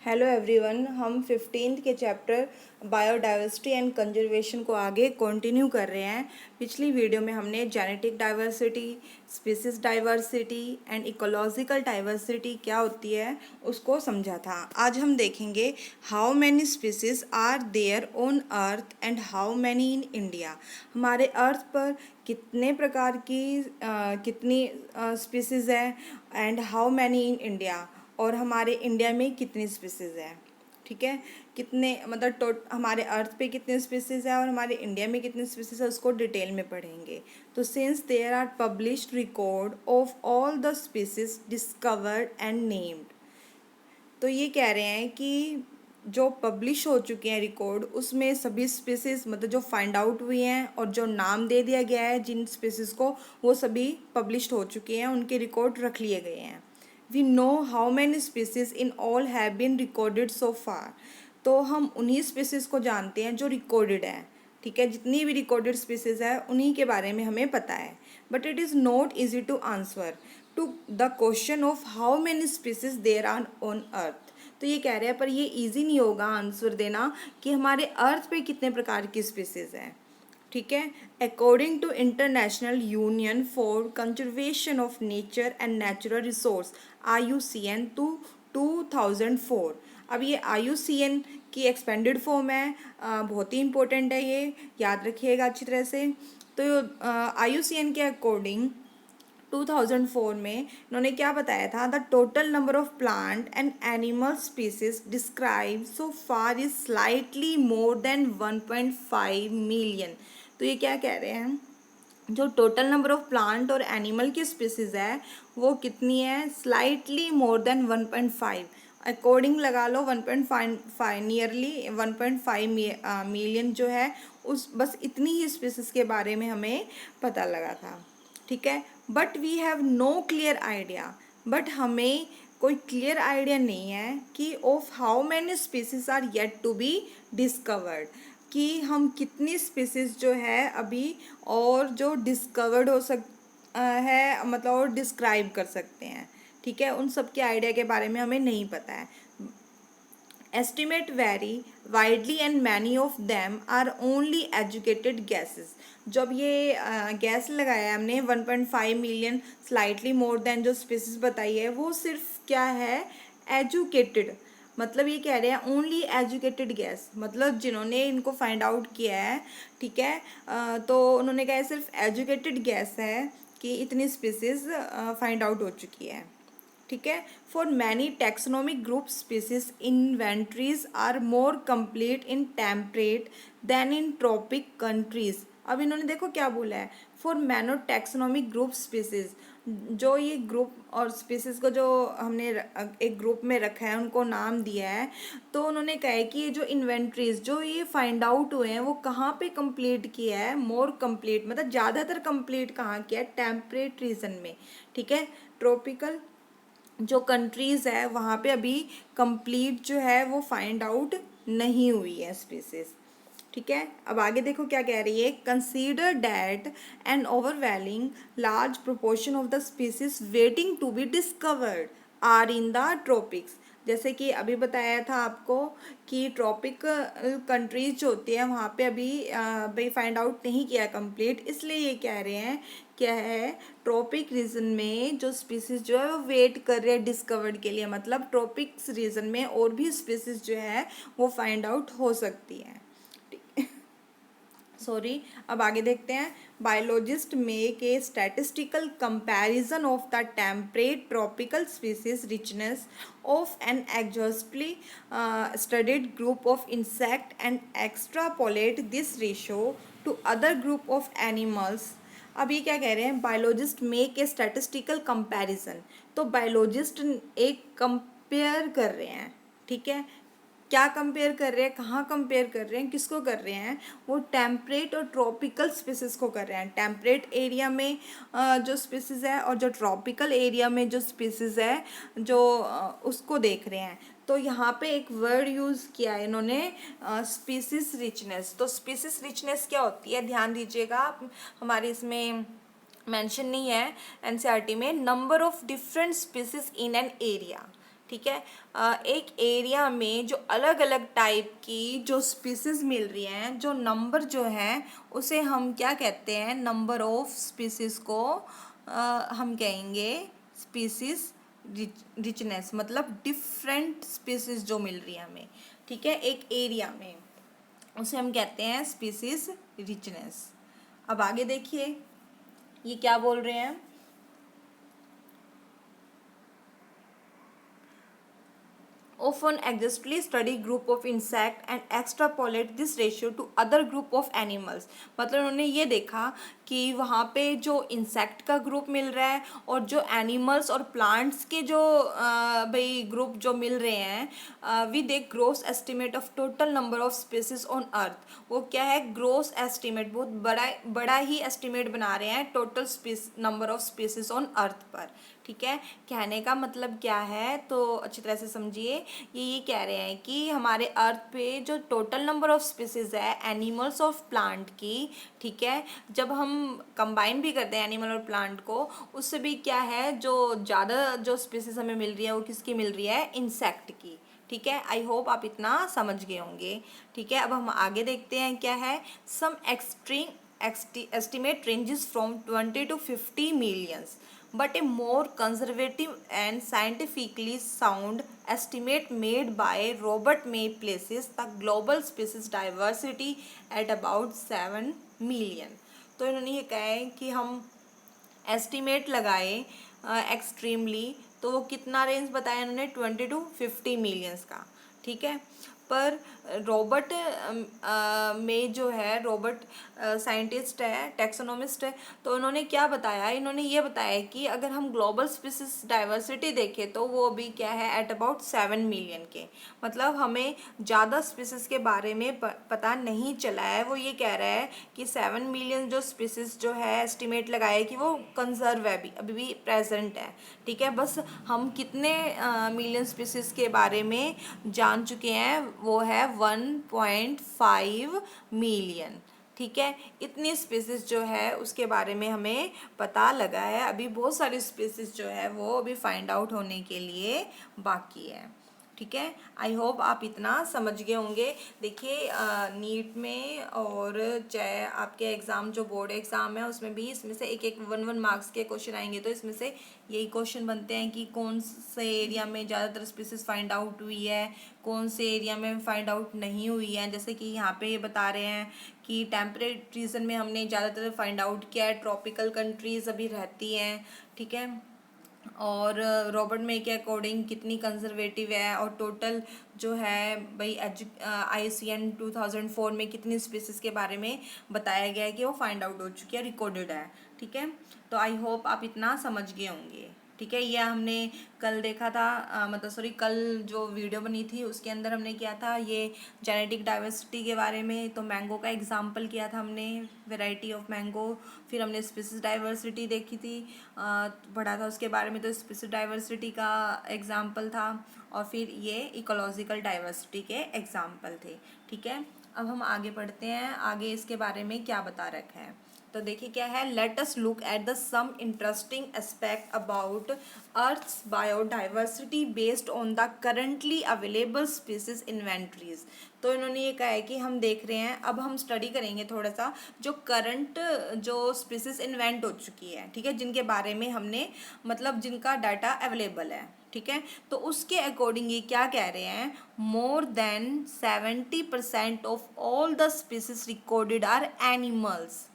Hello everyone, हम 15th के chapter biodiversity and conservation को आगे कंटिन्यू कर रहे हैं। पिछली वीडियो में हमने genetic diversity, species diversity and ecological diversity क्या होती है उसको समझा था। आज हम देखेंगे how many species are there on earth and how many in India. हमारे अर्थ पर कितने प्रकार की कितनी स्पीसीज है and how many in India, और हमारे इंडिया में कितनी स्पीसीज़ है। ठीक है, कितने मतलब हमारे अर्थ पे कितने स्पीसीज़ है और हमारे इंडिया में कितने स्पीसीज़ है उसको डिटेल में पढ़ेंगे। तो since there are published record of all the species discovered and named, तो ये कह रहे हैं कि जो पब्लिश हो चुके हैं रिकॉर्ड उसमें सभी स्पीसीज मतलब जो फाइंड आउट हुई हैं और जो नाम दे दिया गया है जिन स्पीसीज को, वो सभी पब्लिश्ड हो चुके हैं, उनके रिकॉर्ड रख लिए गए हैं। We know how many species in all have been recorded so far, तो हम उन्हीं स्पीसीज को जानते हैं जो रिकॉर्डेड है। ठीक है, जितनी भी रिकॉर्डेड स्पीसीज है उन्हीं के बारे में हमें पता है। But it is not easy to answer to the question of how many species there are on earth. तो ये कह रहे हैं पर ये इजी नहीं होगा आंसर देना कि हमारे अर्थ पे कितने प्रकार की स्पीसीज हैं। ठीक है, according to International Union for Conservation of Nature and Natural Resource IUCN to 2004। अब ये IUCN की एक्सपेंडेड फॉर्म है, बहुत ही इंपॉर्टेंट है, ये याद रखिएगा अच्छी तरह से। तो IUCN के अकॉर्डिंग 2004 में इन्होंने क्या बताया था, the total number of plant and animal species describe so far is slightly more than 1.5 million. तो ये क्या कह रहे हैं, जो टोटल नंबर ऑफ प्लांट और एनिमल की स्पीसीज है वो कितनी है, स्लाइटली मोर देन 1.5। अकॉर्डिंग लगा लो 1.5 नियरली 1.5 मिलियन जो है, उस बस इतनी ही स्पीसीज के बारे में हमें पता लगा था। ठीक है, but we have no clear idea, but हमें कोई क्लियर आइडिया नहीं है कि of how many species are yet to be discovered, कि हम कितनी स्पीसीज जो है अभी और जो डिस्कवर्ड हो है मतलब और डिस्क्राइब कर सकते हैं। ठीक है, उन सब के आइडिया के बारे में हमें नहीं पता है। Estimate vary widely and many of them are only educated guesses। जब ये गैस लगाया है हमने 1.5 मिलियन स्लाइटली मोर देन जो स्पीसीज बताई है वो सिर्फ क्या है, एजुकेटेड। मतलब ये कह रहे हैं ओनली एजुकेटेड गैस, मतलब जिन्होंने इनको फाइंड आउट किया है। ठीक है, तो उन्होंने कहा है सिर्फ एजुकेटेड गैस है कि इतनी स्पीसीज फाइंड आउट हो चुकी है। ठीक है, for many taxonomic group species inventories are more complete in temperate than in tropic countries. अब इन्होंने देखो क्या बोला है, for many taxonomic group species, जो ये ग्रुप और स्पीसीज को जो हमने एक ग्रुप में रखा है उनको नाम दिया है। तो उन्होंने कहा है कि ये जो इन्वेंट्रीज जो ये फाइंड आउट हुए हैं वो कहाँ पे कंप्लीट किया है, मोर कंप्लीट मतलब ज़्यादातर कंप्लीट कहाँ किया है, टेम्परेट रीजन में। ठीक है, ट्रॉपिकल जो कंट्रीज़ है वहाँ पे अभी कंप्लीट जो है वो फाइंड आउट नहीं हुई है स्पीसीज। ठीक है, अब आगे देखो क्या कह रही है, consider that an overwhelming large proportion of the species waiting to be discovered are in the tropics. जैसे कि अभी बताया था आपको कि ट्रॉपिक कंट्रीज जो होती हैं वहाँ पे अभी भाई फाइंड आउट नहीं किया कंप्लीट, इसलिए ये कह रहे हैं क्या है, ट्रॉपिक रीजन में जो स्पीसीज जो है वो वेट कर रहे हैं डिस्कवर्ड के लिए, मतलब ट्रॉपिक्स रीजन में और भी स्पीसीज जो है वो फाइंड आउट हो सकती हैं। सॉरी, अब आगे देखते हैं, biologist make a statistical comparison of the temperate tropical species richness of an exhaustively studied group of insect and extrapolate this ratio to other group of animals. अब ये क्या कह रहे हैं, biologist make a statistical comparison, तो biologist एक compare कर रहे हैं। ठीक है, क्या कंपेयर कर रहे हैं, कहाँ कंपेयर कर रहे हैं, किसको कर रहे हैं, वो टेम्परेट और ट्रॉपिकल स्पीसीज को कर रहे हैं। टेम्परेट एरिया में जो स्पीसीज है और जो ट्रॉपिकल एरिया में जो स्पीसीज है जो उसको देख रहे हैं। तो यहाँ पे एक वर्ड यूज़ किया है इन्होंने, स्पीसीज रिचनेस। तो स्पीसीज रिचनेस क्या होती है, ध्यान दीजिएगा, हमारे इसमें मेंशन नहीं है एनसीईआरटी में, number of different species in an area. ठीक है। एक एरिया में जो अलग अलग टाइप की जो स्पीसीज मिल रही हैं, जो नंबर जो है उसे हम क्या कहते हैं, नंबर ऑफ स्पीसीज को हम कहेंगे स्पीसीज रिचनेस, मतलब डिफरेंट स्पीसीज जो मिल रही है हमें, ठीक है, एक एरिया में, उसे हम कहते हैं स्पीसीज रिचनेस। अब आगे देखिए ये क्या बोल रहे हैं। Often exactly study group of insect and extrapolate this ratio to other group of animals। मतलब उन्होंने ये देखा कि वहाँ पे जो इंसेक्ट का ग्रुप मिल रहा है और जो एनिमल्स और प्लांट्स के जो भाई ग्रुप जो मिल रहे हैं, we they gross estimate of total number of species on earth. वो क्या है, ग्रोस एस्टिमेट, बहुत बड़ा ही एस्टिमेट बना रहे हैं total number of species on अर्थ पर। ठीक है, कहने का मतलब क्या है, तो अच्छी तरह से समझिए। ये कह रहे हैं कि हमारे अर्थ पे जो टोटल नंबर ऑफ स्पीसीज है एनिमल्स और प्लांट की, ठीक है, जब हम कंबाइन भी करते हैं एनिमल और प्लांट को, उससे भी क्या है, जो ज़्यादा जो स्पीसीज हमें मिल रही है वो किसकी मिल रही है, इंसेक्ट की। ठीक है, आई होप आप इतना समझ गए होंगे। ठीक है, अब हम आगे देखते हैं क्या है। सम extreme estimate ranges from 20 to 50 millions, but a more conservative and scientifically sound estimate made by Robert May places the global species diversity at about 7 million। तो इन्होंने ये कहा है कि हम एस्टिमेट लगाए एक्सट्रीमली, तो वो कितना रेंज बताया इन्होंने, 20 to 50 मिलियंस का। ठीक है, पर रॉबर्ट में जो है, रॉबर्ट साइंटिस्ट है, टेक्सोनोमिस्ट है, तो उन्होंने क्या बताया, इन्होंने ये बताया कि अगर हम ग्लोबल स्पीसीज डाइवर्सिटी देखें तो वो अभी क्या है, एट अबाउट 7 मिलियन के। मतलब हमें ज़्यादा स्पीसीज के बारे में पता नहीं चला है। वो ये कह रहा है कि 7 मिलियन जो स्पीसीज जो है एस्टिमेट लगाए कि वो कंजर्व है, अभी भी प्रेजेंट है। ठीक है, बस हम कितने मिलियन स्पीसीज के बारे में जान चुके हैं, वो है 1.5 मिलियन। ठीक है, इतनी स्पीसीज जो है उसके बारे में हमें पता लगा है। अभी बहुत सारी स्पीसीज जो है वो अभी फाइंड आउट होने के लिए बाकी है। ठीक है, आई होप आप इतना समझ गए होंगे। देखिए नीट में और चाहे आपके एग्ज़ाम जो बोर्ड एग्ज़ाम है उसमें भी इसमें से एक एक 1 मार्क्स के क्वेश्चन आएंगे। तो इसमें से यही क्वेश्चन बनते हैं कि कौन से एरिया में ज़्यादातर स्पीसीज फाइंड आउट हुई है, कौन से एरिया में फाइंड आउट नहीं हुई है। जैसे कि यहाँ पे ये बता रहे हैं कि टेम्परेट रीजन में हमने ज़्यादातर फाइंड आउट किया है, ट्रॉपिकल कंट्रीज़ अभी रहती हैं। ठीक है, और रॉबर्ट मे के अकॉर्डिंग कितनी कंजर्वेटिव है, और टोटल जो है भाई IUCN 2004 में कितनी स्पीसीज के बारे में बताया गया है कि वो फाइंड आउट हो चुकी है, रिकॉर्डेड है। ठीक है, तो आई होप आप इतना समझ गए होंगे। ठीक है, यह हमने कल देखा था, मतलब सॉरी कल जो वीडियो बनी थी उसके अंदर हमने किया था ये जेनेटिक डाइवर्सिटी के बारे में। तो मैंगो का एग्जांपल किया था हमने, वैरायटी ऑफ मैंगो। फिर हमने स्पीसीज डाइवर्सिटी देखी थी, पढ़ा था उसके बारे में, तो स्पीसीज डाइवर्सिटी का एग्जांपल था। और फिर ये इकोलॉजिकल डाइवर्सिटी के एग्जांपल थे। ठीक है, अब हम आगे पढ़ते हैं, आगे इसके बारे में क्या बता रखा है। तो देखिए क्या है, let us look at the some interesting aspect about earth's biodiversity based on the currently available species inventories. तो इन्होंने ये कहा है कि हम देख रहे हैं, अब हम स्टडी करेंगे थोड़ा सा जो करंट जो स्पीसीज इन्वेंट हो चुकी है, ठीक है, जिनके बारे में हमने मतलब जिनका डाटा अवेलेबल है। ठीक है, तो उसके अकॉर्डिंग ये क्या कह रहे हैं, more than 70% of all the species recorded are animals.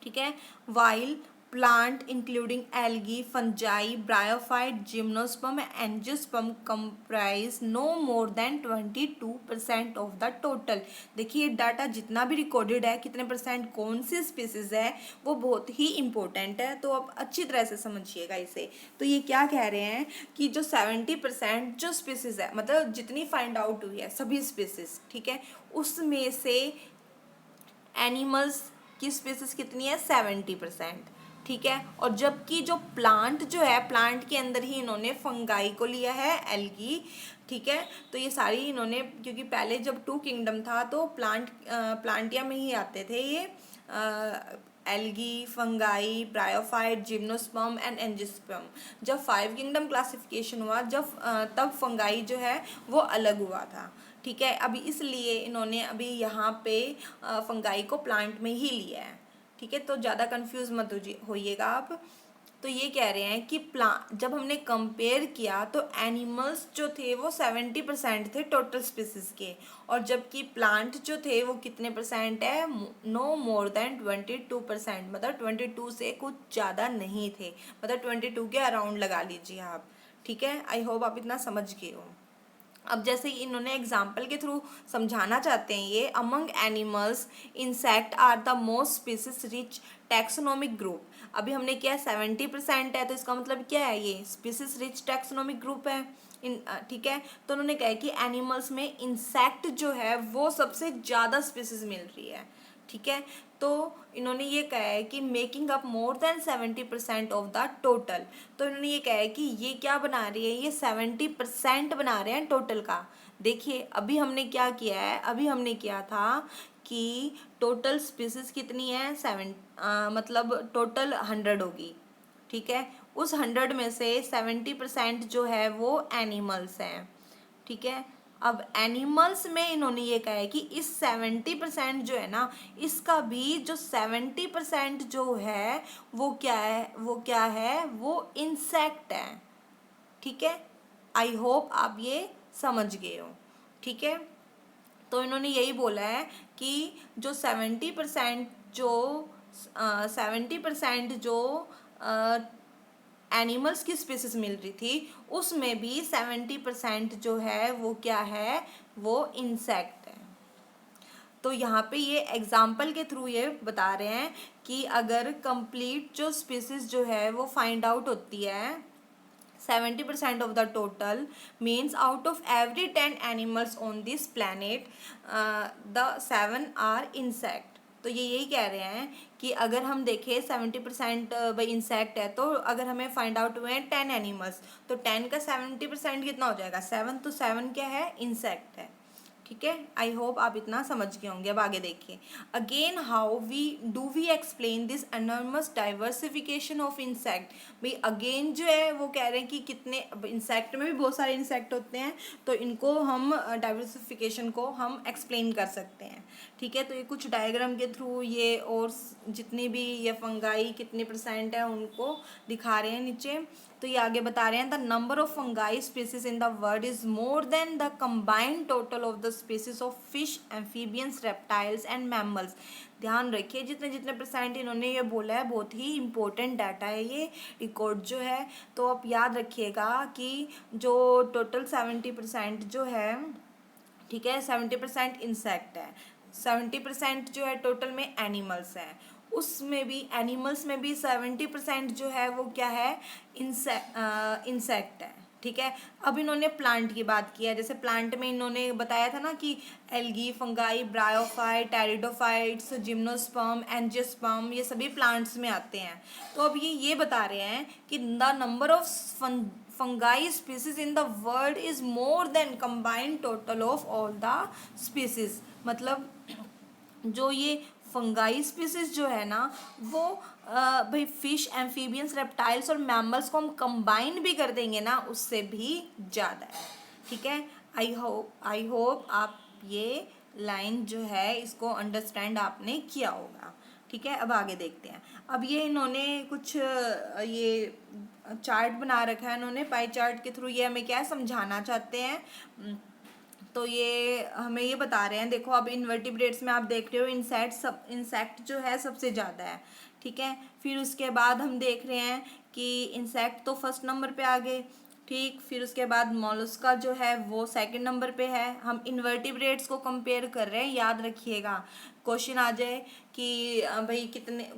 ठीक है, while plant including algae, fungi, bryophyte, gymnosperm, angiosperm comprise no more than 22% of the total. देखिए डाटा जितना भी रिकॉर्डेड है, कितने परसेंट कौन सी स्पीसीज है, वो बहुत ही इंपॉर्टेंट है। तो आप अच्छी तरह से समझिएगा इसे। तो ये क्या कह रहे हैं कि जो 70% जो स्पीसीज है, मतलब जितनी फाइंड आउट हुई है सभी स्पीसीज, ठीक है, उसमें से एनिमल्स की स्पीसीज कितनी है, 70%। ठीक है, और जबकि जो प्लांट जो है, प्लांट के अंदर ही इन्होंने फंगाई को लिया है, एल्गी। ठीक है, तो ये सारी इन्होंने, क्योंकि पहले जब 2 किंगडम था तो प्लांटिया में ही आते थे ये algae, fungi, bryophyte, gymnosperm and angiosperm. जब 5 किंगडम क्लासिफिकेशन हुआ तब फंगाई जो है वो अलग हुआ था। ठीक है, अभी इसलिए इन्होंने अभी यहाँ पे फंगाई को प्लांट में ही लिया है। ठीक है, तो ज़्यादा कंफ्यूज मत होइएगा आप। तो ये कह रहे हैं कि जब हमने कंपेयर किया तो एनिमल्स जो थे वो 70% थे टोटल स्पीसीज के, और जबकि प्लांट जो थे वो कितने परसेंट है, नो मोर देन 22%, मतलब 22 से कुछ ज़्यादा नहीं थे, मतलब 22 के अराउंड लगा लीजिए आप। ठीक है, आई होप आप इतना समझ गए हो। अब जैसे इन्होंने एग्जाम्पल के थ्रू समझाना चाहते हैं, ये among animals insect are the most species rich taxonomic group. अभी हमने क्या 70% है, तो इसका मतलब क्या है, ये स्पीसीज रिच टैक्सोनॉमिक ग्रुप है। ठीक है, तो उन्होंने कहा कि एनिमल्स में इंसेक्ट जो है वो सबसे ज़्यादा स्पीसीज मिल रही है। ठीक है, तो इन्होंने ये कहा है कि making up more than 70% of the total. तो इन्होंने ये कहा है कि ये क्या बना रही है, ये 70% बना रहे हैं टोटल का। देखिए अभी हमने क्या किया है, अभी हमने किया था कि टोटल स्पीसीज कितनी है, मतलब टोटल 100 होगी। ठीक है, उस 100 में से 70% जो है वो एनिमल्स हैं। ठीक है, अब एनिमल्स में इन्होंने ये कहा है कि इस 70% जो है ना, इसका भी जो 70% जो है वो क्या है, वो इंसेक्ट है। ठीक है, आई होप आप ये समझ गए हो। ठीक है, तो इन्होंने यही बोला है कि जो 70% जो 70% जो एनिमल्स की स्पीसीज मिल रही थी, उसमें भी 70% जो है वो क्या है, वो इंसेक्ट है। तो यहाँ पे ये एग्जाम्पल के थ्रू ये बता रहे हैं कि अगर कंप्लीट जो स्पीसीज जो है वो फाइंड आउट होती है 70% of the total, means out of every 10 animals on this planet, the 7 are insect। तो ये यही कह रहे हैं कि अगर हम देखें 70% भाई इंसेक्ट है, तो अगर हमें फाइंड आउट हुए हैं 10 एनिमल्स, तो 10 का 70% कितना हो जाएगा, 7। तो 7 क्या है, इंसेक्ट है। ठीक है, आई होप आप इतना समझ गए होंगे। अब आगे देखिए, again how we explain this enormous diversification of insect. भाई अगेन जो है वो कह रहे हैं कि कितने इंसेक्ट में भी बहुत सारे इंसेक्ट होते हैं, तो इनको हम डाइवर्सिफिकेशन को हम एक्सप्लेन कर सकते हैं। ठीक है, तो ये कुछ डायग्राम के थ्रू ये और जितनी भी ये फंगाई कितने परसेंट है उनको दिखा रहे हैं नीचे। तो ये आगे बता रहे हैं, the number of fungi species in the world is more than the combined total of the species of fish, amphibians, reptiles and mammals. ध्यान रखिए, जितने जितने परसेंट इन्होंने ये बोला है बहुत ही इंपॉर्टेंट डाटा है ये रिकॉर्ड जो है। तो आप याद रखिएगा कि जो टोटल 70% जो है, ठीक है, 70% इंसेक्ट है, 70% जो है टोटल में एनिमल्स हैं, उसमें भी एनिमल्स में भी 70% जो है वो क्या है, इंसेक्ट है। ठीक है, अब इन्होंने प्लांट की बात की है, जैसे प्लांट में इन्होंने बताया था ना कि algae, fungi, bryophyte, pteridophytes, gymnosperm, angiosperm, ये सभी प्लांट्स में आते हैं। तो अब ये बता रहे हैं कि the number of fungi species in the world is more than combined total of all the species. मतलब जो ये फंगाई स्पीसीज जो है ना, वो भाई फिश, एम्फीबियंस, रेप्टाइल्स और मैमल्स को हम कंबाइन भी कर देंगे ना, उससे भी ज़्यादा है। ठीक है, आई होप आप ये लाइन जो है इसको अंडरस्टैंड आपने किया होगा। ठीक है, अब आगे देखते हैं। अब ये इन्होंने कुछ ये चार्ट बना रखा है इन्होंने, पाई चार्ट के थ्रू ये हमें क्या समझाना चाहते हैं। तो ये हमें ये बता रहे हैं, देखो अब इनवर्टिब्रेट्स में आप देख रहे हो इंसेक्ट जो है सबसे ज़्यादा है। ठीक है, फिर उसके बाद हम देख रहे हैं कि इंसेक्ट तो फर्स्ट नंबर पे आ गए। ठीक, फिर उसके बाद मॉलस्का जो है वो सेकंड नंबर पे है। हम इनवर्टिब्रेट्स को कंपेयर कर रहे हैं, याद रखिएगा क्वेश्चन आ जाए कि भाई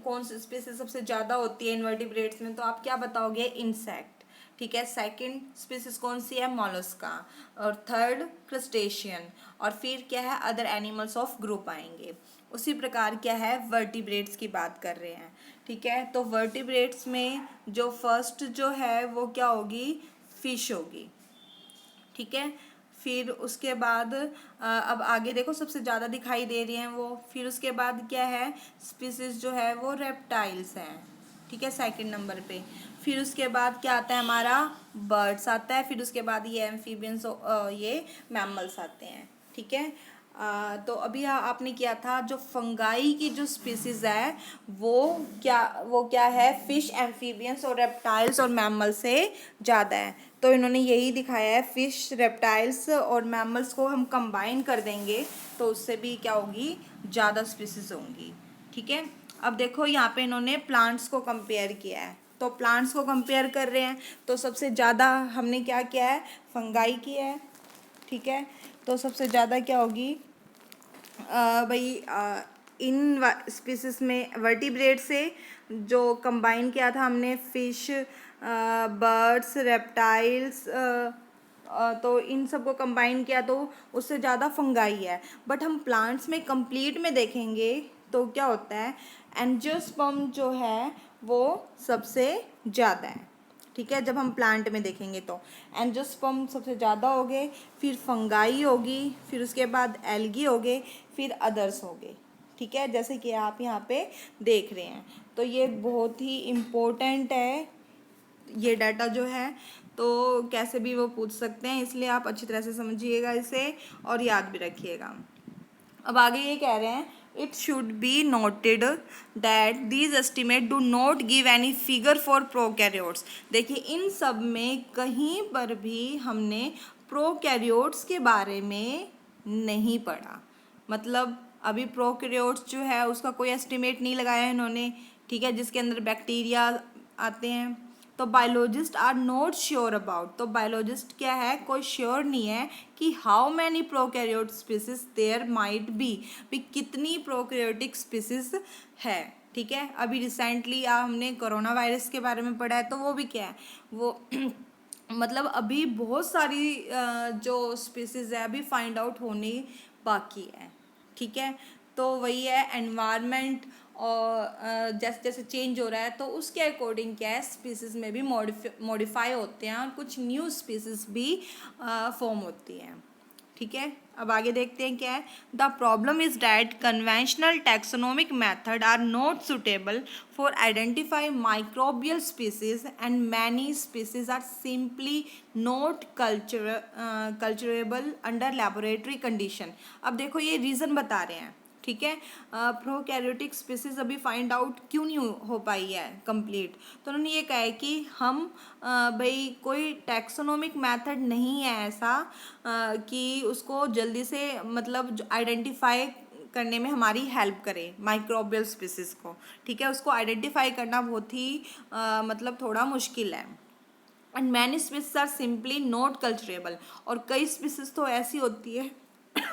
कौन सी स्पीसीज सबसे ज़्यादा होती है इनवर्टिब्रेट्स में, तो आप क्या बताओगे, इंसेक्ट। ठीक है, सेकंड स्पीसीज कौन सी है, मॉलस्का, और थर्ड क्रस्टेशियन, और फिर क्या है, अदर एनिमल्स ऑफ ग्रुप आएंगे। उसी प्रकार क्या है, वर्टिब्रेट्स की बात कर रहे हैं। ठीक है, तो वर्टिब्रेट्स में जो फर्स्ट जो है वो क्या होगी, फिश होगी। ठीक है, फिर उसके बाद अब आगे देखो सबसे ज़्यादा दिखाई दे रही हैं वो। फिर उसके बाद क्या है, स्पीसीज जो है वो रेप्टाइल्स हैं, ठीक है, सेकंड नंबर पे। फिर उसके बाद क्या आता है हमारा, बर्ड्स आता है। फिर उसके बाद ये एम्फीबियंस, ये मैमल्स आते हैं, ठीक है। तो अभी आपने किया था जो फंगाई की जो स्पीसीज है वो क्या है, फिश, एम्फीबियंस और रेप्टाइल्स और मैमल से ज़्यादा है। तो इन्होंने यही दिखाया है, फिश, रेप्टाइल्स और मैमल्स को हम कंबाइन कर देंगे तो उससे भी क्या होगी, ज़्यादा स्पीसीज होंगी, ठीक है। अब देखो यहाँ पे इन्होंने प्लांट्स को कंपेयर किया है, तो प्लांट्स को कंपेयर कर रहे हैं तो सबसे ज़्यादा हमने क्या किया है, फंगाई किया है, ठीक है। तो सबसे ज़्यादा क्या होगी भाई, इन स्पीसीज में वर्टिब्रेट से जो कंबाइन किया था हमने, फिश, बर्ड्स, रेप्टाइल्स, तो इन सबको कंबाइन किया तो उससे ज़्यादा फंगाई है। बट हम प्लांट्स में कंप्लीट में देखेंगे तो क्या होता है, एंजियोस्पर्म जो है वो सबसे ज़्यादा है, ठीक है। जब हम प्लांट में देखेंगे तो एंजियोस्पर्म सबसे ज़्यादा हो गए, फिर फंगाई होगी, फिर उसके बाद एल्गी हो गए, फिर अदर्स हो गए, ठीक है, जैसे कि आप यहाँ पे देख रहे हैं। तो ये बहुत ही इम्पोर्टेंट है ये डाटा जो है, तो कैसे भी वो पूछ सकते हैं, इसलिए आप अच्छी तरह से समझिएगा इसे और याद भी रखिएगा। अब आगे ये कह रहे हैं, it should be noted that these estimate do not give any figure for prokaryotes. देखिए इन सब में कहीं पर भी हमने प्रोकैरियोट्स के बारे में नहीं पढ़ा, मतलब अभी प्रोकैरियोट्स जो है उसका कोई एस्टिमेट नहीं लगाया है इन्होंने, ठीक है, जिसके अंदर बैक्टीरिया आते हैं। तो biologist are not sure about, तो बायोलॉजिस्ट क्या है, कोई श्योर नहीं है कि how many prokaryote species there might be, भी कितनी प्रोकैरियोटिक स्पीसीज है, ठीक है। अभी रिसेंटली हमने कोरोना वायरस के बारे में पढ़ा है, तो वो भी क्या है, वो मतलब अभी बहुत सारी जो स्पीसीज है अभी फाइंड आउट होने बाकी है, ठीक है। तो वही है, एनवायरनमेंट और जैसे जैसे चेंज हो रहा है तो उसके अकॉर्डिंग क्या है, स्पीसीज में भी मॉडिफाई होते हैं और कुछ न्यू स्पीसीज भी फॉर्म होती हैं, ठीक है। अब आगे देखते हैं क्या है, the problem is that conventional taxonomic method are not suitable for identify microbial species and many species are simply not culturable under laboratory condition. अब देखो ये रीज़न बता रहे हैं, ठीक है, प्रोकैरियोटिक स्पीसीज अभी फाइंड आउट क्यों नहीं हो पाई है कंप्लीट। तो उन्होंने ये कहा है कि हम भाई कोई टैक्सोनोमिक मेथड नहीं है ऐसा कि उसको जल्दी से मतलब आइडेंटिफाई करने में हमारी हेल्प करे माइक्रोबियल स्पीसीज को, ठीक है, उसको आइडेंटिफाई करना बहुत ही मतलब थोड़ा मुश्किल है। And many species are simply not culturable, और कई स्पीसीज तो ऐसी होती है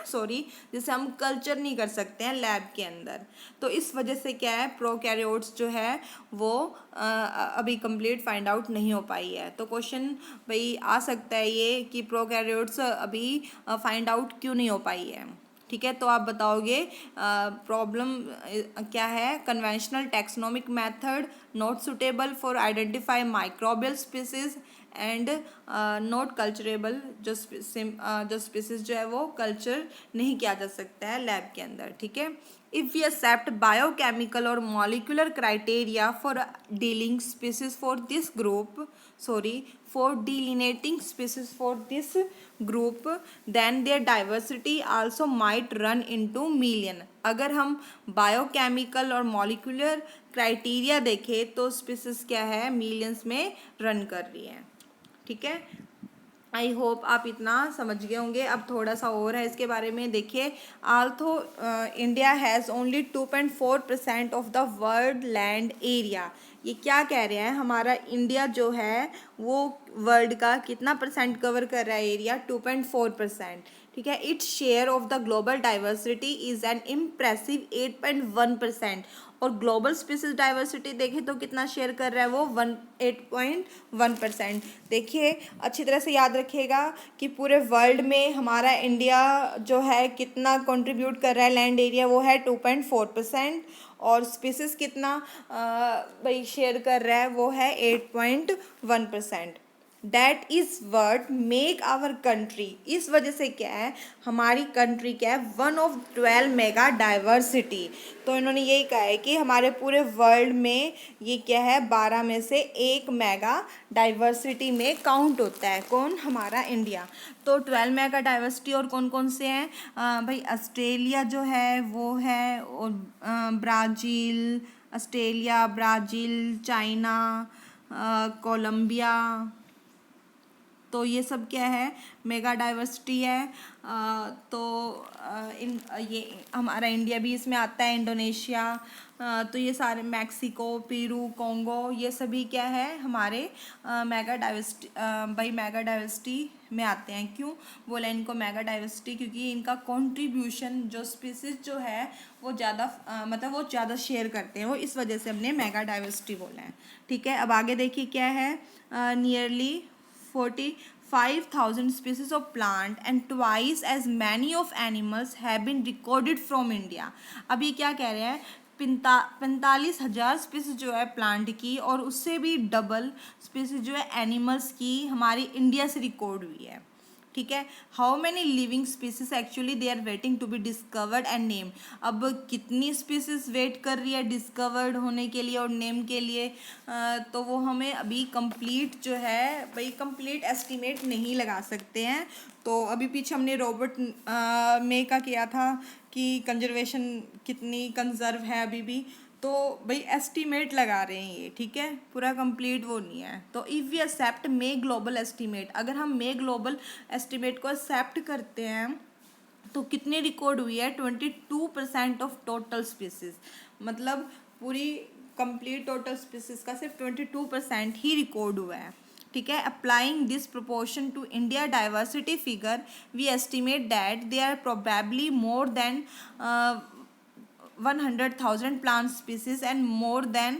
सॉरी जिसे हम कल्चर नहीं कर सकते हैं लैब के अंदर। तो इस वजह से क्या है, प्रोकैरियोट्स जो है वो अभी कंप्लीट फाइंड आउट नहीं हो पाई है। तो क्वेश्चन भाई आ सकता है ये कि प्रोकैरियोट्स अभी फाइंड आउट क्यों नहीं हो पाई है, ठीक है। तो आप बताओगे प्रॉब्लम क्या है, conventional taxonomic method not suitable for identify microbial species and not culturable, जो स्पीसीज जो है वो कल्चर नहीं किया जा सकता है लैब के अंदर, ठीक है। इफ़ वी एक्सेप्ट बायोकेमिकल और molecular criteria for dealing species for this group for delineating species for this group, then their diversity also might run into million। अगर हम बायोकेमिकल और मॉलिक्यूलर क्राइटेरिया देखें तो स्पीसीज क्या है, मिलियंस में run कर रही है, ठीक है। आई होप आप इतना समझ गए होंगे। अब थोड़ा सा और है इसके बारे में, देखिए although India has only 2.4% of the world land area. ये क्या कह रहे हैं, हमारा इंडिया जो है वो वर्ल्ड का कितना परसेंट कवर कर रहा है एरिया, 2.4%, ठीक है। Its share of the global diversity is an impressive 8.1%, और ग्लोबल स्पीसीज डाइवर्सिटी देखें तो कितना शेयर कर रहा है वो 8.1%। देखिए अच्छी तरह से याद रखिएगा कि पूरे वर्ल्ड में हमारा इंडिया जो है कितना कंट्रीब्यूट कर रहा है लैंड एरिया, वो है 2.4%, और स्पीसीज कितना भाई शेयर कर रहा है वो है 8.1%। That is world make our country, इस वजह से क्या है हमारी कंट्री क्या है, वन ऑफ 12 मेगा डाइवर्सिटी। तो इन्होंने यही कहा है कि हमारे पूरे वर्ल्ड में ये क्या है 12 में से एक मेगा डाइवर्सिटी में काउंट होता है। कौन? हमारा इंडिया। तो 12 मेगा डाइवर्सिटी और कौन कौन से हैं भाई? ऑस्ट्रेलिया जो है वो है, और Brazil, Australia, Brazil, China, Colombia, तो ये सब क्या है मेगा डाइवर्सिटी है। तो इन ये हमारा इंडिया भी इसमें आता है, इंडोनेशिया, तो ये सारे मैक्सिको, पेरू, कॉन्गो, ये सभी क्या है हमारे मेगा डाइवर्सिटी भाई मेगा डाइवर्सिटी में आते हैं। क्यों बोला इनको मेगा डाइवर्सिटी? क्योंकि इनका कंट्रीब्यूशन जो स्पीसीज जो है वो ज़्यादा मतलब वो ज़्यादा शेयर करते हैं, वो इस वजह से हमने मेगा डाइवर्सिटी बोला है। ठीक है, अब आगे देखिए क्या है, nearly 45,000 species of plant and twice as many of animals have been recorded from India। अब ये क्या कह रहे हैं, 45,000 स्पीसीज जो है प्लांट की, और उससे भी डबल स्पीसीज जो है एनिमल्स की हमारी इंडिया से रिकॉर्ड हुई है। ठीक है, how many living species actually they are waiting to be discovered and name. अब कितनी स्पीसीज वेट कर रही है डिस्कवर्ड होने के लिए और नेम के लिए, तो वो हमें अभी कंप्लीट जो है भाई कंप्लीट एस्टिमेट नहीं लगा सकते हैं। तो अभी पीछे हमने रॉबर्ट मे का किया था कि कंजर्वेशन कितनी कंजर्व है अभी भी, तो भाई एस्टीमेट लगा रहे हैं ये। ठीक है, पूरा कंप्लीट वो नहीं है। तो if we accept may global estimate, अगर हम मे ग्लोबल एस्टीमेट को एक्सेप्ट करते हैं तो कितनी रिकॉर्ड हुई है, 22% ऑफ टोटल स्पीसीज, मतलब पूरी कंप्लीट टोटल स्पीसीज का सिर्फ 22% ही रिकॉर्ड हुआ है। ठीक है, applying this proportion to India diversity figure we estimate that they are probably more than 100,000 plant species and more than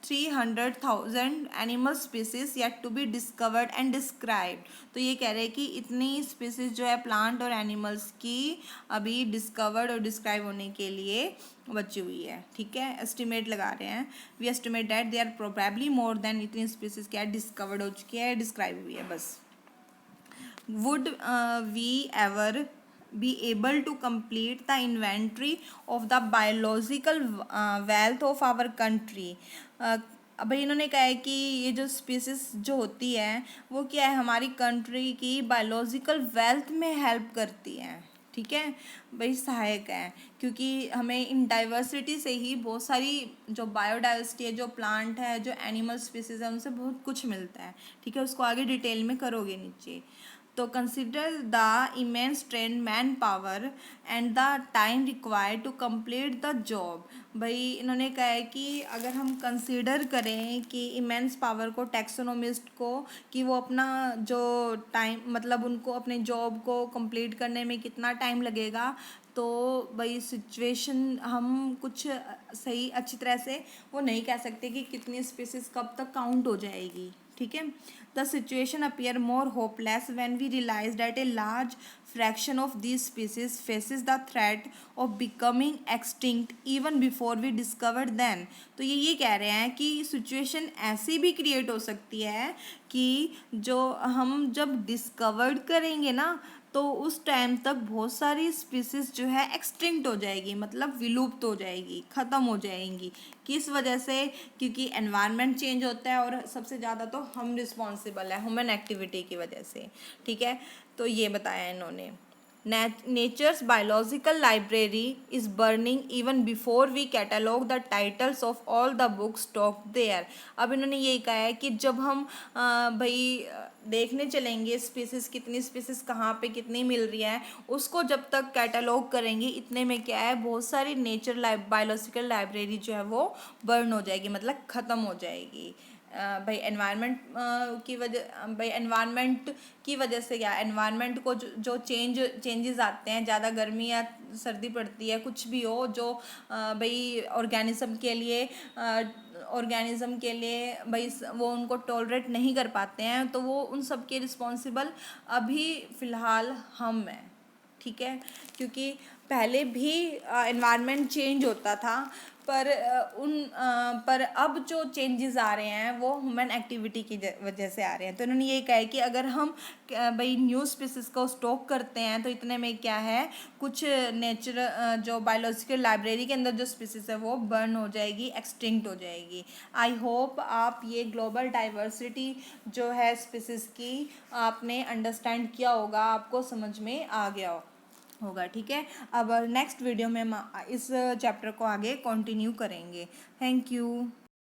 300,000 animal species yet to be discovered and described। तो ये कह रहे हैं कि इतनी स्पीसीज जो है प्लांट और एनिमल्स की अभी डिस्कवर्ड और डिस्क्राइब होने के लिए बची हुई है। ठीक है, एस्टिमेट लगा रहे हैं, we estimate that they are probably more than, इतनी स्पीसीज क्या है डिस्कवर्ड हो चुकी है, डिस्क्राइब हुई है बस। Would we ever be able to complete the inventory of the biological wealth of our country? अब इन्होंने कहा है कि ये जो स्पीसीज जो होती है वो क्या है हमारी कंट्री की बायोलॉजिकल वेल्थ में हेल्प करती है। ठीक है भाई, सहायक है, क्योंकि हमें इन डाइवर्सिटी से ही बहुत सारी जो बायोडाइवर्सिटी है, जो प्लांट है, जो एनिमल स्पीसीज है, उनसे बहुत कुछ मिलता है। ठीक है, उसको आगे डिटेल में करोगे नीचे। तो consider the immense trained man power and the time required to complete the job. भाई इन्होंने कहा है कि अगर हम कंसिडर करें कि इमेंस पावर को, टैक्सोनोमिस्ट को, कि वो अपना जो टाइम मतलब उनको अपने जॉब को कंप्लीट करने में कितना टाइम लगेगा, तो भाई सिचुएशन हम कुछ सही अच्छी तरह से वो नहीं कह सकते कि कितनी स्पीसीज कब तक काउंट हो जाएगी। ठीक है, the situation appear more hopeless when we realise that a large fraction of these species faces the threat of becoming extinct even before we discovered then. तो ये कह रहे हैं कि सिचुएशन ऐसी भी क्रिएट हो सकती है कि जो हम जब डिस्कवर्ड करेंगे ना, तो उस टाइम तक बहुत सारी स्पीसीज जो है एक्सटिंक्ट हो जाएगी, मतलब विलुप्त हो जाएगी, ख़त्म हो जाएंगी। किस वजह से? क्योंकि एनवायरनमेंट चेंज होता है, और सबसे ज़्यादा तो हम रिस्पॉन्सिबल है ह्यूमन एक्टिविटी की वजह से। ठीक है, तो ये बताया इन्होंने। Nature's biological library is burning even before we catalog the titles of all the books stocked there। अब इन्होंने यही कहा है कि जब हम भाई देखने चलेंगे स्पीसीज, कितनी स्पीसीज कहाँ पे कितनी मिल रही है, उसको जब तक कैटलॉग करेंगे, इतने में क्या है बहुत सारी नेचर बायोलॉजिकल लाइब्रेरी जो है वो बर्न हो जाएगी, मतलब ख़त्म हो जाएगी। भाई एनवायरनमेंट की वजह, भाई एनवायरनमेंट की वजह से क्या, एनवायरनमेंट को जो चेंजेस आते हैं, ज़्यादा गर्मी या सर्दी पड़ती है, कुछ भी हो, जो भाई ऑर्गेनिज्म के लिए भाई वो उनको टॉलरेट नहीं कर पाते हैं, तो वो उन सब के रिस्पॉन्सिबल अभी फ़िलहाल हम हैं। ठीक है, क्योंकि पहले भी एनवायरनमेंट चेंज होता था, पर अब जो चेंजेस आ रहे हैं वो ह्यूमन एक्टिविटी की वजह से आ रहे हैं। तो इन्होंने ये कहा है कि अगर हम भाई न्यू स्पीसीज को स्टॉक करते हैं तो इतने में क्या है, कुछ जो बायोलॉजिकल लाइब्रेरी के अंदर जो स्पीसीज है वो बर्न हो जाएगी, एक्सटिंक्ट हो जाएगी। आई होप आप ये ग्लोबल डाइवर्सिटी जो है स्पीसीज की आपने अंडरस्टैंड किया होगा, आपको समझ में आ गया होगा। ठीक है, अब नेक्स्ट वीडियो में हम इस चैप्टर को आगे कंटिन्यू करेंगे। Thank you.